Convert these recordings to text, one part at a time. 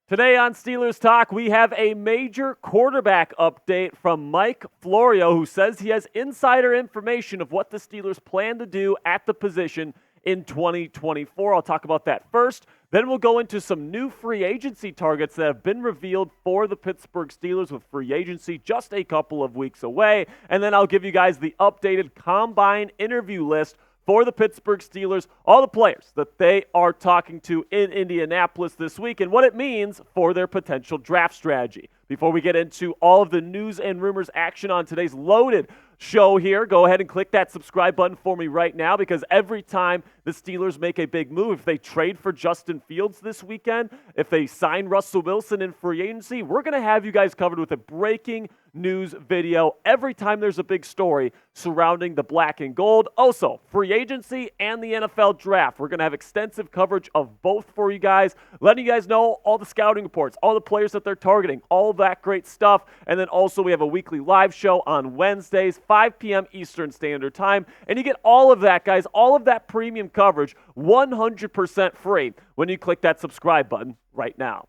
Today on Steelers Talk, we have a major quarterback update from Mike Florio, who says he has insider information of what the Steelers plan to do at the position in 2024. I'll talk about that first. Then we'll go into some new free agency targets that have been revealed for the Pittsburgh Steelers, with free agency just a couple of weeks away. And then I'll give you guys the updated combine interview list for the Pittsburgh Steelers, all the players that they are talking to in Indianapolis this week, and what it means for their potential draft strategy. Before we get into all of the news and rumors action on today's loaded show here, go ahead and click that subscribe button for me right now, because every time the Steelers make a big move, if they trade for Justin Fields this weekend, if they sign Russell Wilson in free agency, we're going to have you guys covered with a breaking news video every time there's a big story surrounding the black and gold. Also, free agency and the NFL draft. We're going to have extensive coverage of both for you guys, letting you guys know all the scouting reports, all the players that they're targeting, all that great stuff. And then also we have a weekly live show on Wednesdays, 5 p.m. Eastern Standard Time. And you get all of that, guys, all of that premium coverage 100% free when you click that subscribe button right now.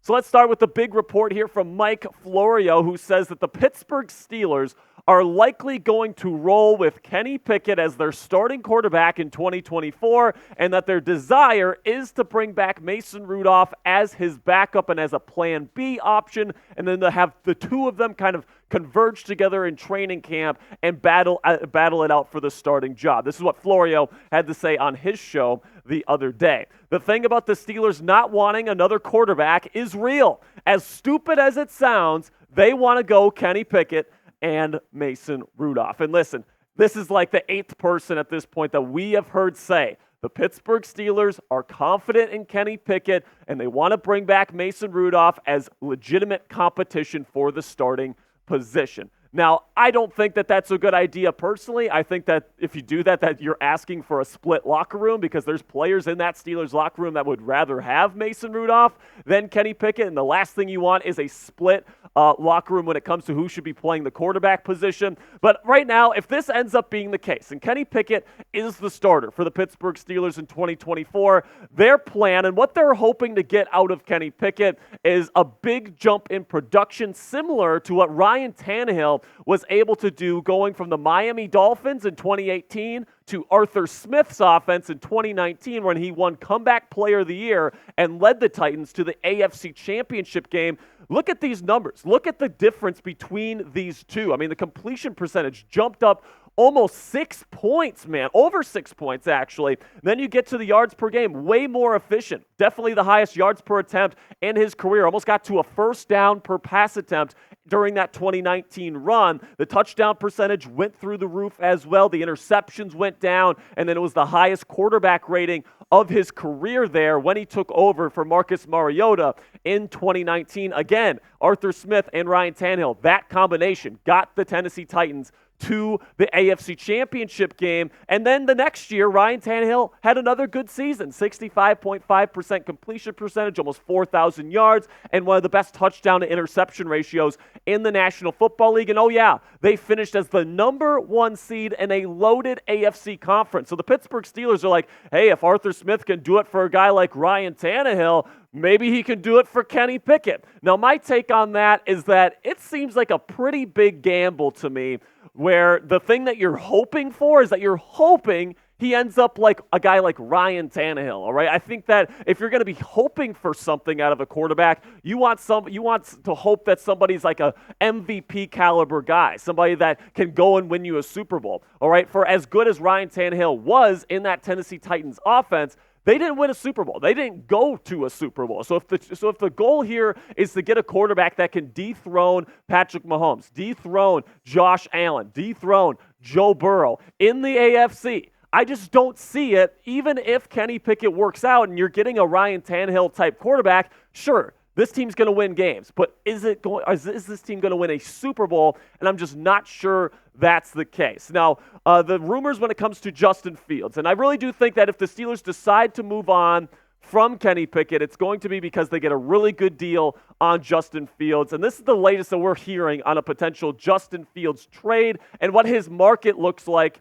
So let's start with the big report here from Mike Florio, who says that the Pittsburgh Steelers are likely going to roll with Kenny Pickett as their starting quarterback in 2024, and that their desire is to bring back Mason Rudolph as his backup and as a plan B option, and then to have the two of them kind of converge together in training camp and battle it out for the starting job. This is what Florio had to say on his show the other day. The thing about the Steelers not wanting another quarterback is real. As stupid as it sounds, they want to go Kenny Pickett and Mason Rudolph. And listen, this is like the eighth person at this point that we have heard say the Pittsburgh Steelers are confident in Kenny Pickett and they want to bring back Mason Rudolph as legitimate competition for the starting position. Now, I don't think that that's a good idea personally. I think that if you do that, that you're asking for a split locker room, because there's players in that Steelers locker room that would rather have Mason Rudolph than Kenny Pickett, and the last thing you want is a split locker room when it comes to who should be playing the quarterback position. But right now, if this ends up being the case, and Kenny Pickett is the starter for the Pittsburgh Steelers in 2024, their plan and what they're hoping to get out of Kenny Pickett is a big jump in production, similar to what Ryan Tannehill was able to do going from the Miami Dolphins in 2018 to Arthur Smith's offense in 2019, when he won Comeback Player of the Year and led the Titans to the AFC Championship game. Look at these numbers. Look at the difference between these two. I mean, the completion percentage jumped up almost 6 points, man. Over 6 points, actually. Then you get to the yards per game. Way more efficient. Definitely the highest yards per attempt in his career. Almost got to a first down per pass attempt during that 2019 run. The touchdown percentage went through the roof as well. The interceptions went down. And then it was the highest quarterback rating of his career there when he took over for Marcus Mariota in 2019. Again, Arthur Smith and Ryan Tannehill, that combination got the Tennessee Titans to the AFC Championship game. And then the next year, Ryan Tannehill had another good season, 65.5% completion percentage, almost 4,000 yards, and one of the best touchdown to interception ratios in the National Football League. And oh yeah, they finished as the number one seed in a loaded AFC conference. So the Pittsburgh Steelers are like, hey, if Arthur Smith can do it for a guy like Ryan Tannehill, maybe he can do it for Kenny Pickett. Now, my take on that is that it seems like a pretty big gamble to me, where the thing that you're hoping for is that you're hoping he ends up like a guy like Ryan Tannehill, all right? I think that if you're going to be hoping for something out of a quarterback, you want to hope that somebody's like a MVP caliber guy, somebody that can go and win you a Super Bowl, all right? For as good as Ryan Tannehill was in that Tennessee Titans offense, they didn't win a Super Bowl. They didn't go to a Super Bowl. So if the goal here is to get a quarterback that can dethrone Patrick Mahomes, dethrone Josh Allen, dethrone Joe Burrow in the AFC, I just don't see it. Even if Kenny Pickett works out and you're getting a Ryan Tannehill type quarterback, sure, this team's going to win games, but is this team going to win a Super Bowl? And I'm just not sure that's the case. Now, the rumors when it comes to Justin Fields, and I really do think that if the Steelers decide to move on from Kenny Pickett, it's going to be because they get a really good deal on Justin Fields. And this is the latest that we're hearing on a potential Justin Fields trade and what his market looks like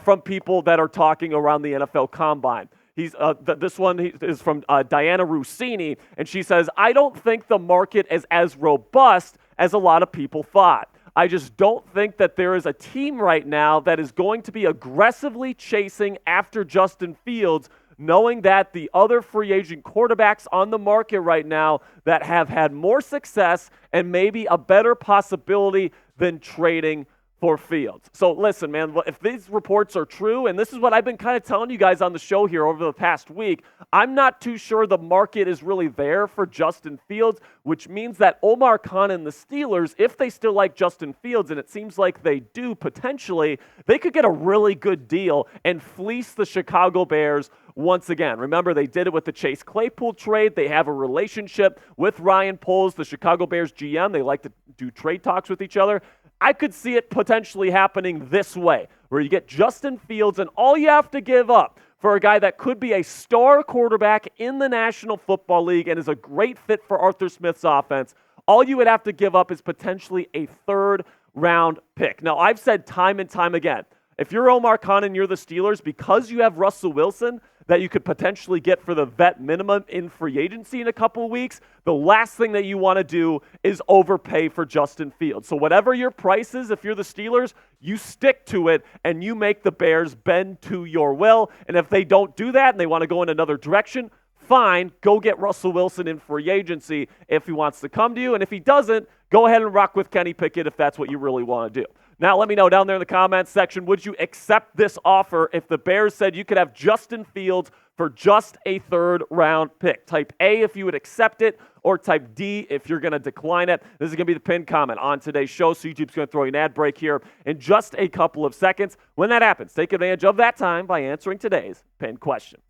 from people that are talking around the NFL Combine. This one is from Diana Rossini, and she says, I don't think the market is as robust as a lot of people thought. I just don't think that there is a team right now that is going to be aggressively chasing after Justin Fields, knowing that the other free agent quarterbacks on the market right now that have had more success and maybe a better possibility than trading for Fields. So listen, man, if these reports are true, and this is what I've been kind of telling you guys on the show here over the past week, I'm not too sure the market is really there for Justin Fields, which means that Omar Khan and the Steelers, if they still like Justin Fields, and it seems like they do potentially, they could get a really good deal and fleece the Chicago Bears once again. Remember, they did it with the Chase Claypool trade. They have a relationship with Ryan Poles, the Chicago Bears GM. They like to do trade talks with each other. I could see it potentially happening this way, where you get Justin Fields, and all you have to give up for a guy that could be a star quarterback in the National Football League and is a great fit for Arthur Smith's offense, all you would have to give up is potentially a third-round pick. Now, I've said time and time again, if you're Omar Khan and you're the Steelers, because you have Russell Wilson that you could potentially get for the vet minimum in free agency in a couple of weeks, the last thing that you want to do is overpay for Justin Fields. So whatever your price is, if you're the Steelers, you stick to it and you make the Bears bend to your will. And if they don't do that and they want to go in another direction, fine, go get Russell Wilson in free agency if he wants to come to you. And if he doesn't, go ahead and rock with Kenny Pickett if that's what you really want to do. Now, let me know down there in the comments section, would you accept this offer if the Bears said you could have Justin Fields for just a third-round pick? Type A if you would accept it, or type D if you're going to decline it. This is going to be the pinned comment on today's show, so YouTube's going to throw you an ad break here in just a couple of seconds. When that happens, take advantage of that time by answering today's pinned question.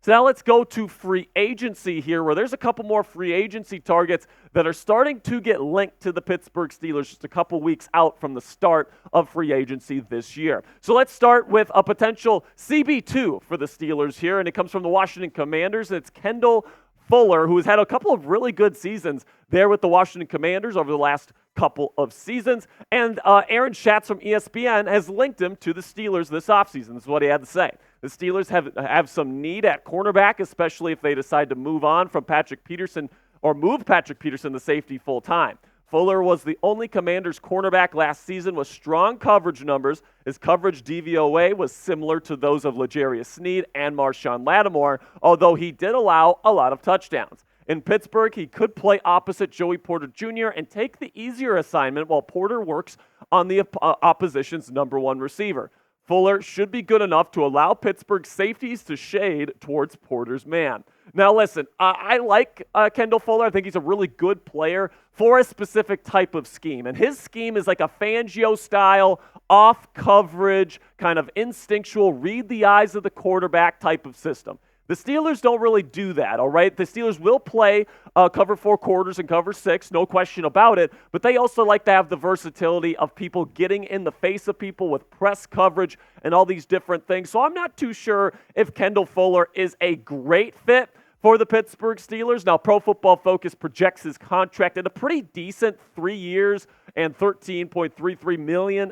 So now let's go to free agency here, where there's a couple more free agency targets that are starting to get linked to the Pittsburgh Steelers just a couple weeks out from the start of free agency this year. So let's start with a potential CB2 for the Steelers here, and it comes from the Washington Commanders. It's Kendall Fuller, who has had a couple of really good seasons there with the Washington Commanders over the last couple of seasons. And Aaron Schatz from ESPN has linked him to the Steelers this offseason. This is what he had to say. The Steelers have some need at cornerback, especially if they decide to move on from Patrick Peterson or move Patrick Peterson to safety full-time. Fuller was the only Commanders cornerback last season with strong coverage numbers. His coverage DVOA was similar to those of L'Jarius Sneed and Marshawn Lattimore, although he did allow a lot of touchdowns. In Pittsburgh, he could play opposite Joey Porter Jr. and take the easier assignment while Porter works on the opposition's number one receiver. Fuller should be good enough to allow Pittsburgh safeties to shade towards Porter's man. Now listen, I like Kendall Fuller. I think he's a really good player for a specific type of scheme. And his scheme is like a Fangio style, off coverage, kind of instinctual, read the eyes of the quarterback type of system. The Steelers don't really do that, all right? The Steelers will play cover 4 quarters and cover 6, no question about it, but they also like to have the versatility of people getting in the face of people with press coverage and all these different things. So I'm not too sure if Kendall Fuller is a great fit for the Pittsburgh Steelers. Now, Pro Football Focus projects his contract at a pretty decent 3 years and $13.33 million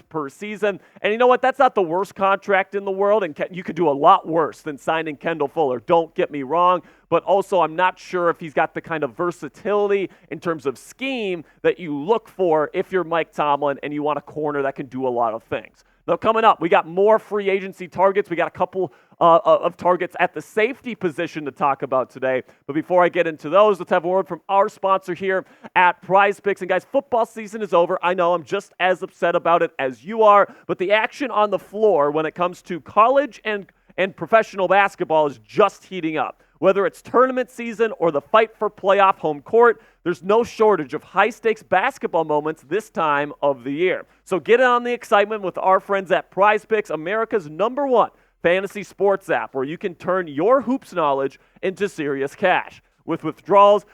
per season. And you know what? That's not the worst contract in the world, and you could do a lot worse than signing Kendall Fuller. Don't get me wrong, but also I'm not sure if he's got the kind of versatility in terms of scheme that you look for if you're Mike Tomlin and you want a corner that can do a lot of things. Now, coming up, we got more free agency targets. We got a couple of targets at the safety position to talk about today. But before I get into those, let's have a word from our sponsor here at Prize Picks. And guys, football season is over. I know I'm just as upset about it as you are, but the action on the floor when it comes to college and professional basketball is just heating up. Whether it's tournament season or the fight for playoff home court, there's no shortage of high-stakes basketball moments this time of the year. So get in on the excitement with our friends at Prize Picks, America's #1 fantasy sports app, where you can turn your hoops knowledge into serious cash. With withdrawals,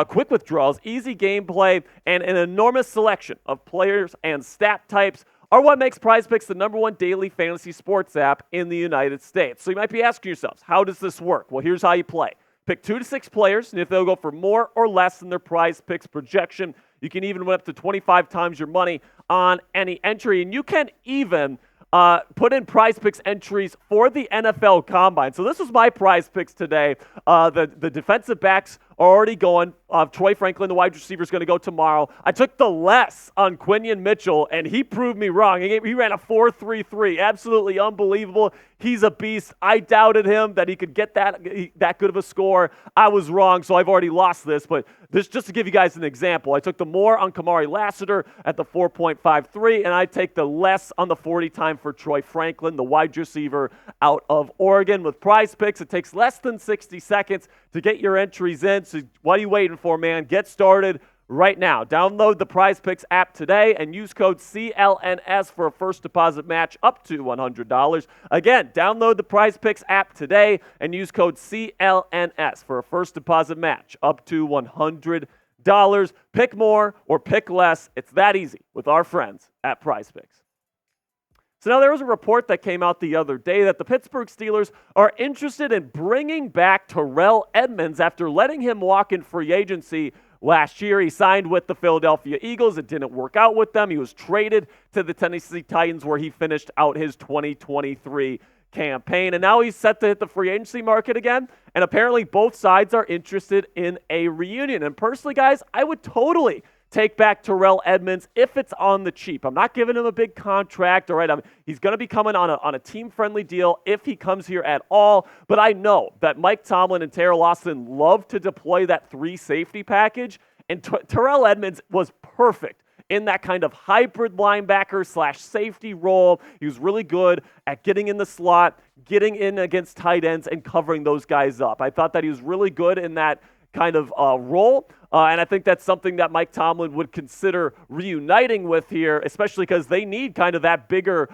quick withdrawals, easy gameplay, and an enormous selection of players and stat types are what makes Prize Picks the #1 daily fantasy sports app in the United States. So you might be asking yourselves, how does this work? Well, here's how you play. Pick 2 to 6 players, and if they'll go for more or less than their Prize Picks projection, you can even win up to 25 times your money on any entry. And you can even put in Prize Picks entries for the NFL Combine. So this was my Prize Picks today. The defensive backs are already going. Troy Franklin, the wide receiver, is going to go tomorrow. I took the less on Quinion Mitchell, and he proved me wrong. He ran a 4.33. Absolutely unbelievable. He's a beast. I doubted him that he could get that good of a score. I was wrong, so I've already lost this. But this, just to give you guys an example, I took the more on Kamari Lassiter at the 4.53, and I take the less on the 40 time for Troy Franklin, the wide receiver out of Oregon. With Prize Picks, it takes less than 60 seconds to get your entries in. So what are you waiting for, man? Get started right now. Download the Prize Picks app today and use code CLNS for a first deposit match up to $100. Again, download the Prize Picks app today and use code CLNS for a first deposit match up to $100. Pick more or pick less. It's that easy with our friends at Prize Picks. So now there was a report that came out the other day that the Pittsburgh Steelers are interested in bringing back Terrell Edmunds after letting him walk in free agency last year. He signed with the Philadelphia Eagles. It didn't work out with them. He was traded to the Tennessee Titans where he finished out his 2023 campaign. And now he's set to hit the free agency market again. And apparently both sides are interested in a reunion. And personally, guys, I would totally take back Terrell Edmunds if it's on the cheap. I'm not giving him a big contract, all right? He's going to be coming on a team-friendly deal if he comes here at all. But I know that Mike Tomlin and Teryl love to deploy that 3 safety package, and Terrell Edmunds was perfect in that kind of hybrid linebacker / safety role. He was really good at getting in the slot, getting in against tight ends, and covering those guys up. I thought that he was really good in that kind of role. And I think that's something that Mike Tomlin would consider reuniting with here, especially because they need kind of that bigger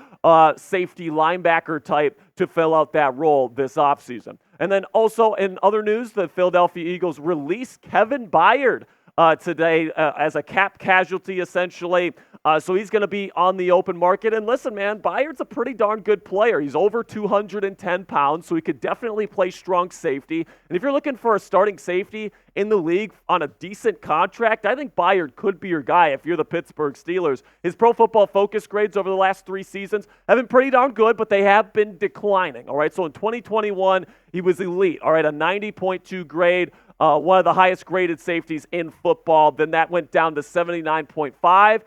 safety linebacker type to fill out that role this offseason. And then also in other news, the Philadelphia Eagles released Kevin Byard today as a cap casualty, essentially. So he's going to be on the open market. And listen, man, Byard's a pretty darn good player. He's over 210 pounds, so he could definitely play strong safety. And if you're looking for a starting safety in the league on a decent contract, I think Byard could be your guy if you're the Pittsburgh Steelers. His Pro Football Focus grades over the last 3 seasons have been pretty darn good, but they have been declining, all right? So in 2021, he was elite, all right, a 90.2 grade. One of the highest graded safeties in football. Then that went down to 79.5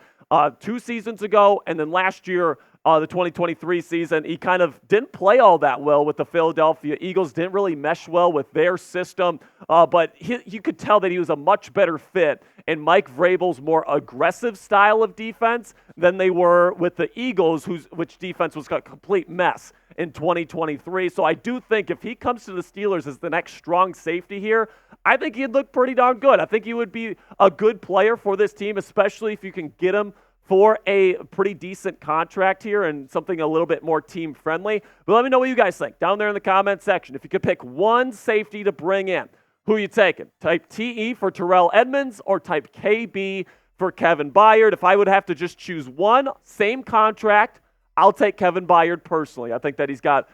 2 seasons ago. And then last year, the 2023 season, he kind of didn't play all that well with the Philadelphia Eagles, didn't really mesh well with their system. But you could tell that he was a much better fit in Mike Vrabel's more aggressive style of defense than they were with the Eagles, which defense was a complete mess in 2023. So I do think if he comes to the Steelers as the next strong safety here, I think he'd look pretty darn good. I think he would be a good player for this team, especially if you can get him for a pretty decent contract here and something a little bit more team-friendly. But let me know what you guys think down there in the comment section. If you could pick one safety to bring in, who are you taking? Type TE for Terrell Edmunds or type KB for Kevin Byard? If I would have to just choose one, same contract, I'll take Kevin Byard personally. I think that he's got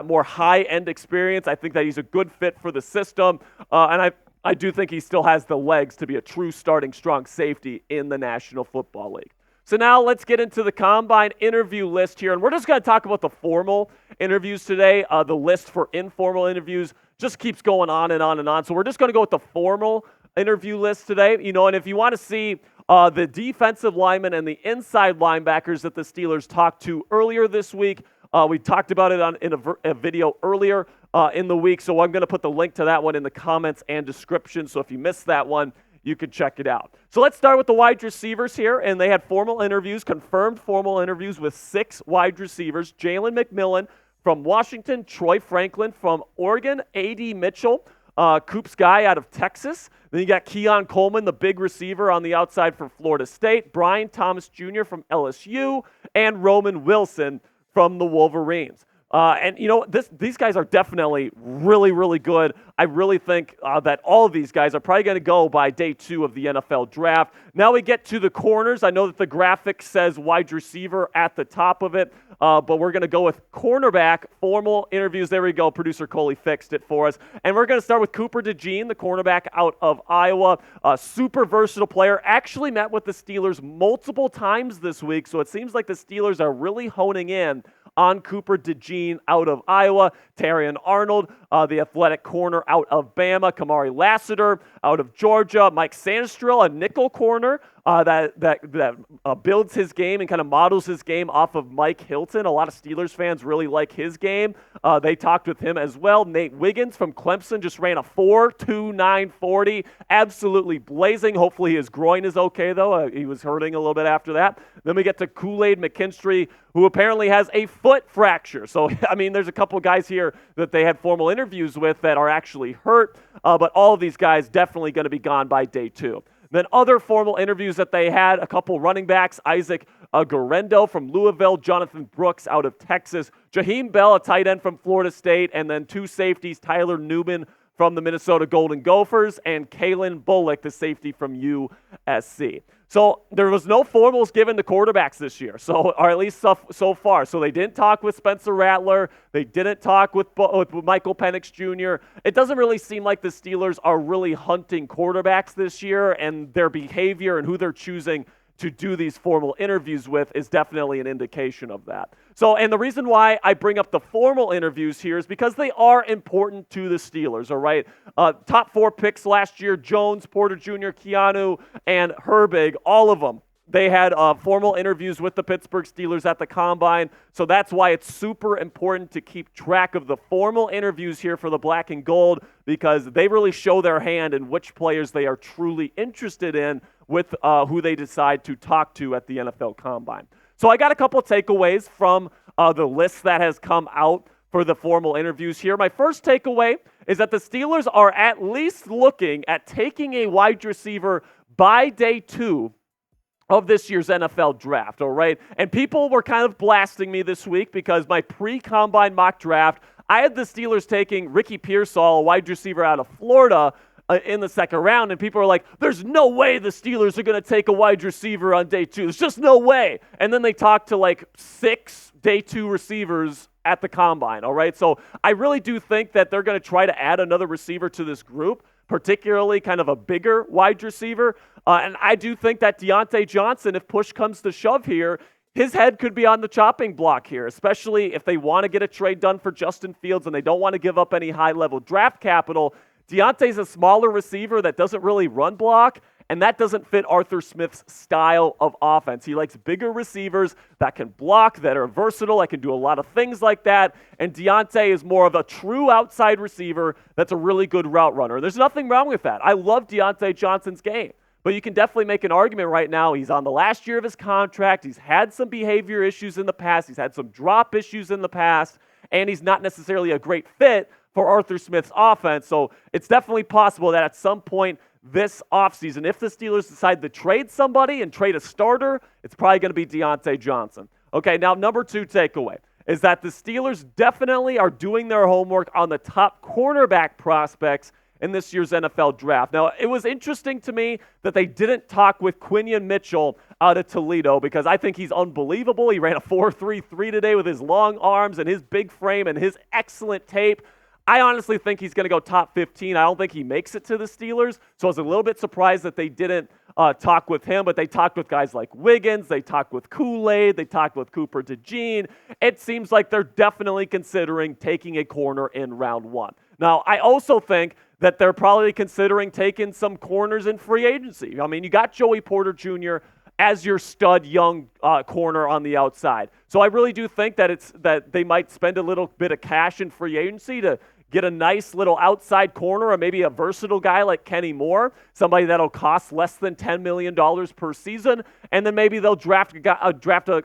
more high-end experience. I think that he's a good fit for the system. And I do think he still has the legs to be a true starting strong safety in the National Football League. So now let's get into the Combine interview list here. And we're just going to talk about the formal interviews today. The list for informal interviews just keeps going on and on and on. So we're just going to go with the formal interview list today. And if you want to see the defensive linemen and the inside linebackers that the Steelers talked to earlier this week, we talked about it in a video earlier in the week, so I'm going to put the link to that one in the comments and description. So if you missed that one, you can check it out. So let's start with the wide receivers here, and they had formal interviews, confirmed formal interviews with 6 wide receivers. Jalen McMillan from Washington, Troy Franklin from Oregon, A.D. Mitchell, Coop's guy out of Texas. Then you got Keon Coleman, the big receiver on the outside for Florida State, Brian Thomas Jr. from LSU, and Roman Wilson from the Wolverines. And, these guys are definitely really, really good. I really think that all of these guys are probably going to go by day 2 of the NFL draft. Now we get to the corners. I know that the graphic says wide receiver at the top of it, but we're going to go with cornerback, formal interviews. There we go. Producer Coley fixed it for us. And we're going to start with Cooper DeJean, the cornerback out of Iowa. A super versatile player. Actually met with the Steelers multiple times this week, so it seems like the Steelers are really honing in on Cooper DeJean out of Iowa. Terrion Arnold, the athletic corner out of Bama. Kamari Lassiter out of Georgia. Mike Sandstrel, a nickel corner that builds his game and kind of models his game off of Mike Hilton. A lot of Steelers fans really like his game. They talked with him as well. Nate Wiggins from Clemson just ran a 4.29 40. Absolutely blazing. Hopefully his groin is okay, though. He was hurting a little bit after that. Then we get to Kool-Aid McKinstry, who apparently has a foot fracture. So, there's a couple guys here that they had formal interviews with that are actually hurt, but all of these guys definitely going to be gone by day 2. Then other formal interviews that they had, a couple running backs, Isaac Garendo from Louisville, Jonathan Brooks out of Texas, Jaheim Bell, a tight end from Florida State, and then 2 safeties, Tyler Newman from the Minnesota Golden Gophers, and Kalen Bullock, the safety from USC. So there was no formals given to quarterbacks this year, or at least so far. So they didn't talk with Spencer Rattler. They didn't talk with Michael Penix Jr. It doesn't really seem like the Steelers are really hunting quarterbacks this year, and their behavior and who they're choosing to do these formal interviews with is definitely an indication of that. So, and the reason why I bring up the formal interviews here is because they are important to the Steelers, all right? Top 4 picks last year, Jones, Porter Jr., Keanu, and Herbig, all of them. They had formal interviews with the Pittsburgh Steelers at the Combine, so that's why it's super important to keep track of the formal interviews here for the Black and Gold, because they really show their hand in which players they are truly interested in with who they decide to talk to at the NFL Combine. So I got a couple of takeaways from the list that has come out for the formal interviews here. My first takeaway is that the Steelers are at least looking at taking a wide receiver by day 2 of this year's NFL draft, all right? And people were kind of blasting me this week because my pre-combine mock draft, I had the Steelers taking Ricky Pearsall, a wide receiver out of Florida, in the second round, and people are like, there's no way the Steelers are going to take a wide receiver on day 2. There's just no way. And then they talked to like 6 day 2 receivers at the Combine, all right? So I really do think that they're going to try to add another receiver to this group, particularly kind of a bigger wide receiver. And I do think that Deontay Johnson, if push comes to shove here, his head could be on the chopping block here, especially if they want to get a trade done for Justin Fields and they don't want to give up any high-level draft capital. Deontay's a smaller receiver that doesn't really run block, and that doesn't fit Arthur Smith's style of offense. He likes bigger receivers that can block, that are versatile, that can do a lot of things like that, and Deontay is more of a true outside receiver that's a really good route runner. There's nothing wrong with that. I love Deontay Johnson's game, but you can definitely make an argument right now. He's on the last year of his contract. He's had some behavior issues in the past. He's had some drop issues in the past, and he's not necessarily a great fit for Arthur Smith's offense. So it's definitely possible that at some point this offseason, if the Steelers decide to trade somebody and trade a starter, it's probably going to be Deontay Johnson. Okay, now number 2 takeaway is that the Steelers definitely are doing their homework on the top cornerback prospects in this year's NFL draft. Now, it was interesting to me that they didn't talk with Quinion Mitchell out of Toledo because I think he's unbelievable. He ran a 4.33 today with his long arms and his big frame and his excellent tape. I honestly think he's going to go top 15. I don't think he makes it to the Steelers, so I was a little bit surprised that they didn't talk with him, but they talked with guys like Wiggins, they talked with Kool-Aid, they talked with Cooper DeJean. It seems like they're definitely considering taking a corner in round 1. Now, I also think that they're probably considering taking some corners in free agency. I mean, you got Joey Porter Jr. as your stud young corner on the outside. So I really do think that they might spend a little bit of cash in free agency to get a nice little outside corner or maybe a versatile guy like Kenny Moore, somebody that'll cost less than $10 million per season, and then maybe they'll draft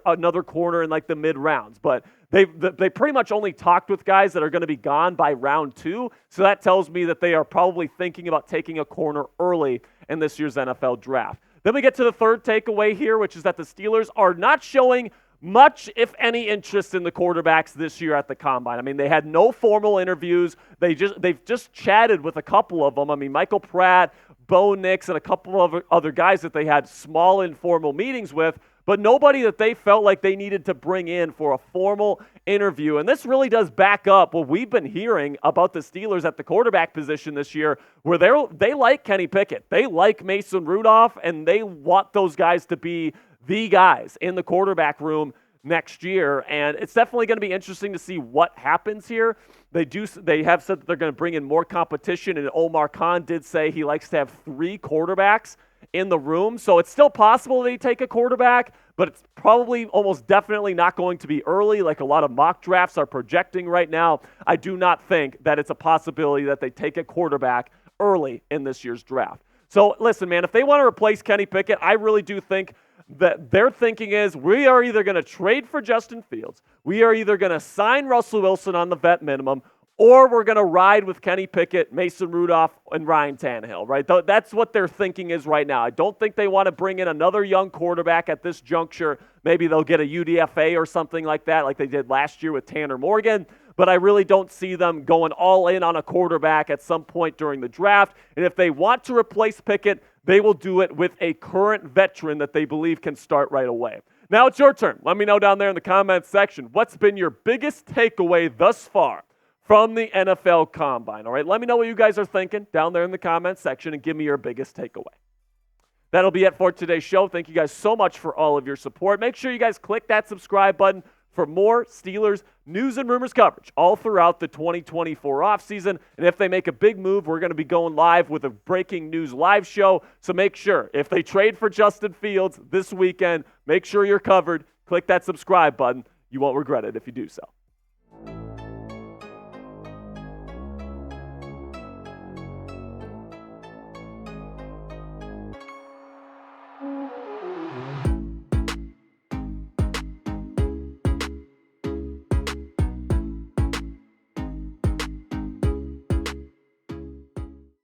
another corner in like the mid-rounds. But they pretty much only talked with guys that are going to be gone by round 2, so that tells me that they are probably thinking about taking a corner early in this year's NFL draft. Then we get to the third takeaway here, which is that the Steelers are not showing much, if any, interest in the quarterbacks this year at the Combine. I mean, they had no formal interviews. They've just chatted with a couple of them. I mean, Michael Pratt, Bo Nix, and a couple of other guys that they had small informal meetings with, but nobody that they felt like they needed to bring in for a formal interview. And this really does back up what we've been hearing about the Steelers at the quarterback position this year, where they like Kenny Pickett. They like Mason Rudolph, and they want those guys to be the guys in the quarterback room next year. And it's definitely going to be interesting to see what happens here. They have said that they're going to bring in more competition, and Omar Khan did say he likes to have 3 quarterbacks in the room. So it's still possible they take a quarterback, but it's probably almost definitely not going to be early like a lot of mock drafts are projecting right now. I do not think that it's a possibility that they take a quarterback early in this year's draft. So listen, man, if they want to replace Kenny Pickett, I really do think that their thinking is we are either going to trade for Justin Fields, we are either going to sign Russell Wilson on the vet minimum, or we're going to ride with Kenny Pickett, Mason Rudolph, and Ryan Tannehill, right? That's what their thinking is right now. I don't think they want to bring in another young quarterback at this juncture. Maybe they'll get a UDFA or something like that, like they did last year with Tanner Morgan. But I really don't see them going all in on a quarterback at some point during the draft. And if they want to replace Pickett, they will do it with a current veteran that they believe can start right away. Now it's your turn. Let me know down there in the comments section, what's been your biggest takeaway thus far from the NFL Combine? All right, let me know what you guys are thinking down there in the comments section and give me your biggest takeaway. That'll be it for today's show. Thank you guys so much for all of your support. Make sure you guys click that subscribe button for more Steelers news and rumors coverage all throughout the 2024 offseason. And if they make a big move, we're going to be going live with a breaking news live show. So make sure, if they trade for Justin Fields this weekend, make sure you're covered. Click that subscribe button. You won't regret it if you do so.